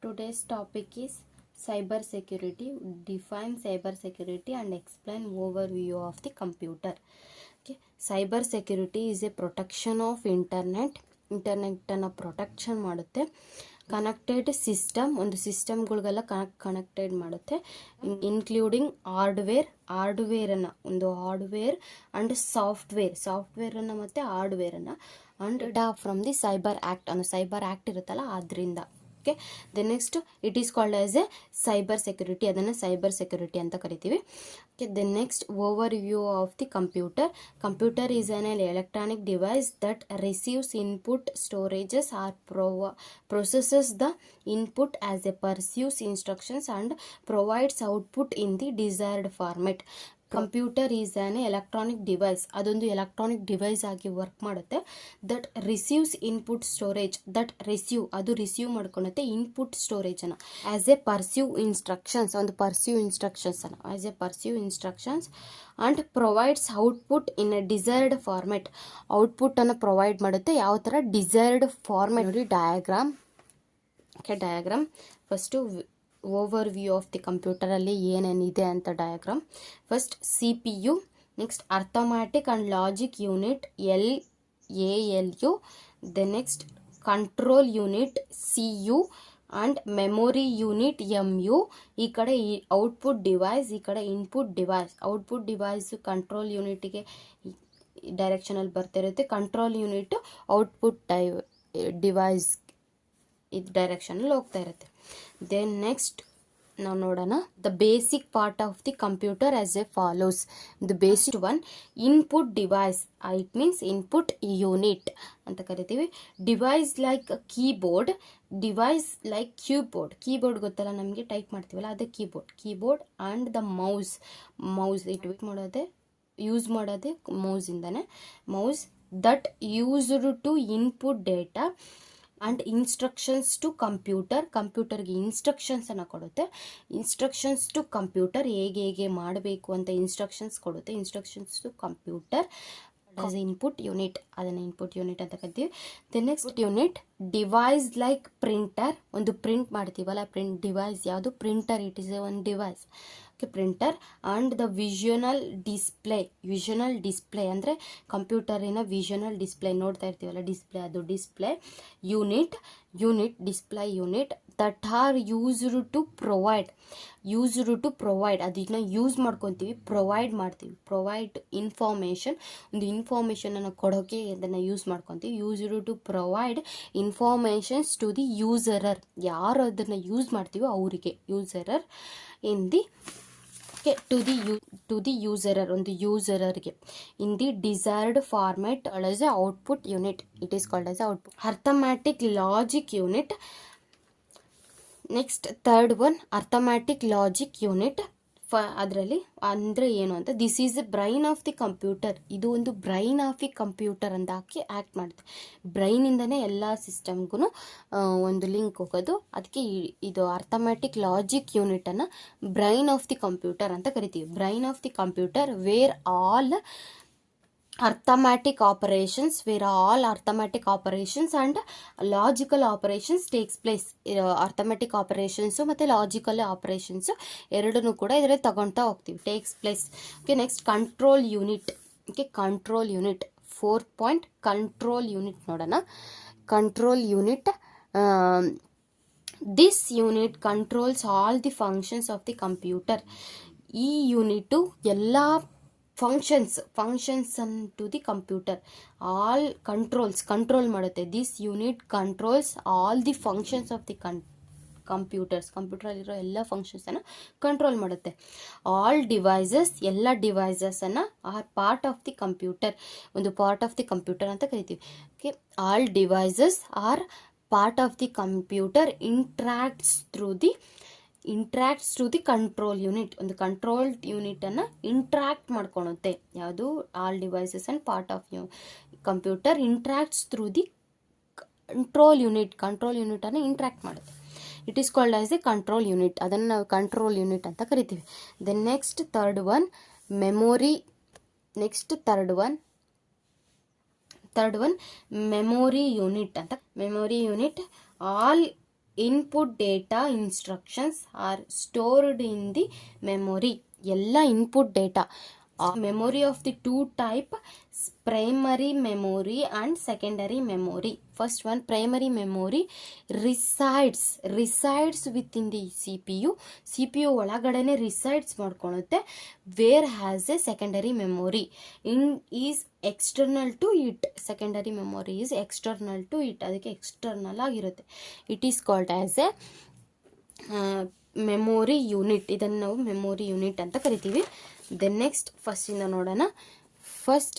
Today's topic is cyber security. Define cyber security and explain overview of the computer. Okay. Cyber security is a protection of internet ಅನ್ನು protection ಮಾಡುತ್ತೆ. Connected system, ಒಂದು ಸಿಸ್ಟಮ್ಗಳಿಗೆಲ್ಲ connected ಮಾಡುತ್ತೆ, including ಹಾರ್ಡ್ವೇರನ್ನು, ಒಂದು hardware and ಸಾಫ್ಟ್ವೇರನ್ನು ಮತ್ತು ಹಾರ್ಡ್ವೇರನ್ನು and data from the cyber act, ಅನ್ನೋ cyber act ಇರುತ್ತಲ್ಲ ಅದರಿಂದ. Okay, then next it is called as a cyber security, ಅದನ್ನು ಸೈಬರ್ ಸೆಕ್ಯೂರಿಟಿ ಅಂತ ಕರಿತೀವಿ. Okay, then next overview of the computer is an electronic device that receives input, storages or processes the input as a pursues instructions and provides output in the desired format. Computer is an electronic device, ಅದೊಂದು electronic device ಆಗಿ work ಮಾಡುತ್ತೆ. That receives input storage, ಅದು receive ಮಾಡ್ಕೊಳುತ್ತೆ input ಸ್ಟೋರೇಜನ್ನು as a pursue instructions, and provides output in a desired format, ಔಟ್ಪುಟ್ಟನ್ನು provide ಮಾಡುತ್ತೆ. ಯಾವ ಥರ? Desired format. ನೋಡಿ diagram. First overview of the ಕಂಪ್ಯೂಟರಲ್ಲಿ ಏನೇನಿದೆ ಅಂತ diagram. First CPU, next arithmetic and logic unit LALU, then next control unit CU and memory unit MU. ಈ ಕಡೆ ಔಟ್ಪುಟ್ ಡಿವೈಸ್, ಈ ಕಡೆ input device. Output device control ಯೂನಿಟಿಗೆ ಡೈರೆಕ್ಷನಲ್ಲಿ ಬರ್ತಿರುತ್ತೆ, ಕಂಟ್ರೋಲ್ ಯೂನಿಟ್ ಔಟ್ಪುಟ್ ಡಿವೈಸ್ ಇದು ಡೈರೆಕ್ಷನಲ್ಲಿ ಹೋಗ್ತಾ ಇರುತ್ತೆ. ದೆನ್ ನೆಕ್ಸ್ಟ್ ನಾವು ನೋಡೋಣ the basic part of the computer as a follows. The basic one, input device, it means input unit ಅಂತ ಕರಿತೀವಿ. ಡಿವೈಸ್ ಲೈಕ್ ಕೀಬೋರ್ಡ್ ಕೀಬೋರ್ಡ್ ಗೊತ್ತಲ್ಲ ನಮಗೆ, ಟೈಪ್ ಮಾಡ್ತೀವಲ್ಲ ಅದೇ keyboard and the mouse use ಮಾಡೋದೇ ಮೌಸಿಂದನೇ. Mouse that used to input data and instructions to ಕಂಪ್ಯೂಟರ್ಗೆ ಇನ್ಸ್ಟ್ರಕ್ಷನ್ಸನ್ನು ಕೊಡುತ್ತೆ. ಇನ್ಸ್ಟ್ರಕ್ಷನ್ಸ್ ಟು ಕಂಪ್ಯೂಟರ್, ಹೇಗೆ ಮಾಡಬೇಕು ಅಂತ ಇನ್ಸ್ಟ್ರಕ್ಷನ್ಸ್ ಕೊಡುತ್ತೆ. Instructions to computer as input unit, ಅದನ್ನು ಇನ್ಪುಟ್ ಯೂನಿಟ್ ಅಂತ ಕರಿತೀವಿ. The next unit device like printer, ಒಂದು ಪ್ರಿಂಟ್ ಮಾಡ್ತೀವಲ್ಲ ಡಿವೈಸ್ ಯಾವುದು? ಪ್ರಿಂಟರ್. ಇಟ್ ಈಸ್ ಎ ಒಂದು device. Printer and the visual display ಅಂದರೆ ಕಂಪ್ಯೂಟರಿನ ವಿಷುವಲ್ ಡಿಸ್ಪ್ಲೇ ನೋಡ್ತಾ ಇರ್ತೀವಲ್ಲ ಡಿಸ್ಪ್ಲೇ, ಅದು display unit display unit that are used to provide, ಅದನ್ನ ಯೂಸ್ ಮಾಡ್ಕೊತೀವಿ, ಪ್ರೊವೈಡ್ ಮಾಡ್ತೀವಿ. ಪ್ರೊವೈಡ್ ಇನ್ಫಾರ್ಮೇಷನ್, ಒಂದು ಇನ್ಫಾರ್ಮೇಷನನ್ನು ಕೊಡೋಕ್ಕೆ ಅದನ್ನು ಯೂಸ್ ಮಾಡ್ಕೊತೀವಿ. Used to provide informations to the user, ಯಾರು ಅದನ್ನು ಯೂಸ್ ಮಾಡ್ತೀವೋ ಅವರಿಗೆ, user in the to the user, ಒಂದು ಯೂಸರರ್ಗೆ in the desired format as a output unit. It is called as a output. Arithmetic logic unit. Next third one arithmetic logic unit. ಅದರಲ್ಲಿ ಅಂದರೆ ಏನು ಅಂತ, this is a brain of the computer, ಇದು ಒಂದು brain of the computer ಅಂತ ಹಾಕಿ act ಮಾಡುತ್ತೆ. ಬ್ರೈನಿಂದನೇ ಎಲ್ಲ ಸಿಸ್ಟಮ್ಗೂ ಒಂದು ಲಿಂಕ್ ಹೋಗೋದು. ಅದಕ್ಕೆ ಇದು ಅರ್ಥಮ್ಯಾಟಿಕ್ ಲಾಜಿಕ್ ಯೂನಿಟನ್ನು ಬ್ರೈನ್ ಆಫ್ ದಿ ಕಂಪ್ಯೂಟರ್ ಅಂತ ಕರಿತೀವಿ. Brain of the computer where all arithmetic operations and logical operations takes place. arithmetic operations ಮತ್ತು ಲಾಜಿಕಲ್ ಆಪರೇಷನ್ಸ್ ಎರಡನ್ನೂ ಕೂಡ ಇದರಲ್ಲಿ ತಗೊಳ್ತಾ ಹೋಗ್ತೀವಿ, takes place. Okay, next control unit. Okay, control unit 4 point control unit ನೋಡೋಣ. Control unit, this unit controls all the functions of the computer. ಈ unit ಎಲ್ಲ functions to the computer, all control ಮಾಡುತ್ತೆ. This unit controls all the functions of the ಕಂಪ್ಯೂಟರಲ್ಲಿರೋ ಎಲ್ಲ ಫಂಕ್ಷನ್ಸನ್ನು control ಮಾಡುತ್ತೆ. All devices, ಎಲ್ಲ ಡಿವೈಸಸನ್ನು are part of the computer, ಒಂದು ಪಾರ್ಟ್ ಆಫ್ ದಿ ಕಂಪ್ಯೂಟರ್ ಅಂತ ಕರಿತೀವಿ. Okay, all devices are part of the computer interacts to the control unit, ಒಂದು ಕಂಟ್ರೋಲ್ ಯೂನಿಟನ್ನು ಇಂಟ್ರಾಕ್ಟ್ ಮಾಡ್ಕೊಳುತ್ತೆ. ಯಾವುದು? All devices and part of computer interacts through the control ಯೂನಿಟನ್ನು interact ಮಾಡುತ್ತೆ. It is called as a control unit, ಅದನ್ನು ನಾವು control unit ಅಂತ ಕರಿತೀವಿ. Then next third one memory. Memory unit ಅಂತ. Memory unit all input data instructions are stored in the memory. ಎಲ್ಲ input data memory of the two type, primary memory and secondary memory. First one, primary memory resides within the CPU ಒಳಗಡೆನೆ resides ಮಾಡ್ಕೊಳ್ಳುತ್ತೆ. where has a secondary memory is external to it. secondary memory is external to it, ಅದಕ್ಕೆ external ಆಗಿರುತ್ತೆ. it is called as a memory unit. ಇದನ್ನು ನಾವು memory unit ಅಂತ ಕರಿತೀವಿ. Then next ಫಸ್ಟಿಂದ ನೋಡೋಣ. First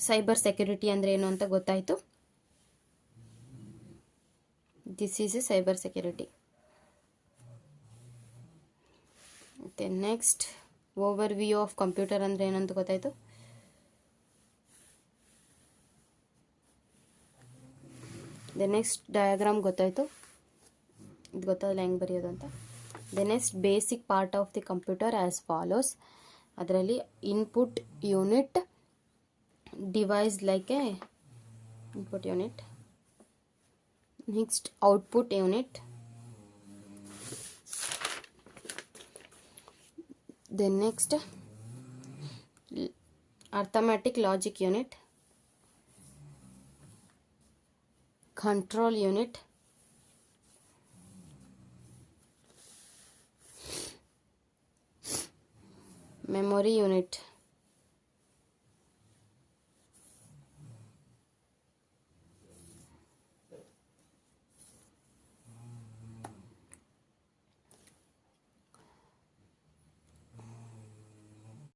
cyber security ಅಂದರೆ ಏನು ಅಂತ ಗೊತ್ತಾಯಿತು. This is a cyber security. Then next overview of computer ಅಂದರೆ ಏನಂತ ಗೊತ್ತಾಯಿತು. ದೆನ್ ನೆಕ್ಸ್ಟ್ ಡಯಾಗ್ರಾಮ್ ಗೊತ್ತಾಯಿತು. ಇದು ಗೊತ್ತಾಗಲ್ಲ ಹೆಂಗೆ ಬರೆಯೋದು ಅಂತ. The next basic part of the computer as follows. ಅದರಲ್ಲಿ input unit, device like a input unit. Next output unit. Then next arithmetic logic unit, control unit, memory unit.